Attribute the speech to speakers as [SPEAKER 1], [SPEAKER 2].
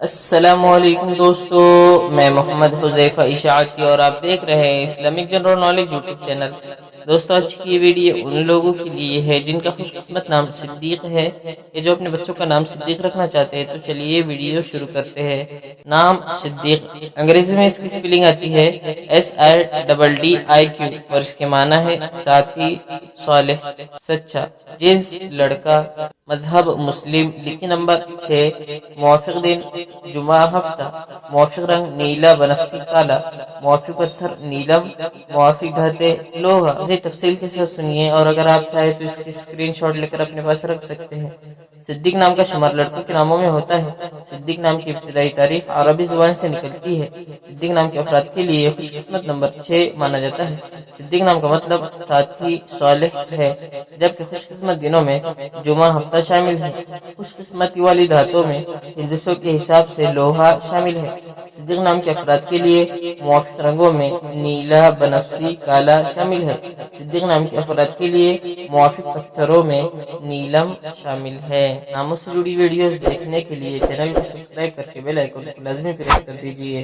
[SPEAKER 1] السلام علیکم دوستو، میں محمد حذیفہ اشاعتی اور آپ دیکھ رہے ہیں Islamic general knowledge YouTube channel. دوستو آج کی یہ ویڈیو ان لوگوں کے لیے ہے جن کا خوش قسمت نام صدیق ہے یا جو اپنے بچوں کا نام صدیق رکھنا چاہتے ہیں۔ تو چلیے ویڈیو شروع کرتے ہیں۔ نام صدیق، انگریزی میں اس کی سپیلنگ آتی ہے SIDDIQ اور اس کے معنی ہے ساتھی، صالح، سچا۔ جنس لڑکا، مذہب مسلم، لکھی نمبر 6، موافق دن جمعہ ہفتہ، موافق رنگ نیلا بنفسی کالا، موافق پتھر نیلم، موافق دھاتے لوہا۔ اسے تفصیل کے ساتھ سنیے اور اگر آپ چاہیں تو اس کی اسکرین شاٹ لے کر اپنے پاس رکھ سکتے ہیں۔ صدیق نام کا شمار لڑکوں کے ناموں میں ہوتا ہے۔ صدیق نام کی ابتدائی تاریخ عربی زبان سے نکلتی ہے۔ صدیق نام کے افراد کے لیے خوش قسمت نمبر 6 مانا جاتا ہے۔ صدیق نام کا مطلب ساتھی، صالح ہے، جبکہ خوش قسمت دنوں میں جمعہ ہفتہ شامل ہے۔ خوش قسمتی والی دھاتوں میں ہندسوں کے حساب سے لوہا شامل ہے۔ صدیق نام کے افراد کے لیے موافق رنگوں میں نیلا، بنفسی، کالا شامل ہے۔ صدیق نام کے افراد کے لیے موافق پتھروں میں نیلم شامل ہے۔ ناموں سے جڑی ویڈیوز دیکھنے کے لیے چینل کو سبسکرائب کر کے بیل آئیکن کو لازمی پریس کر دیجیے۔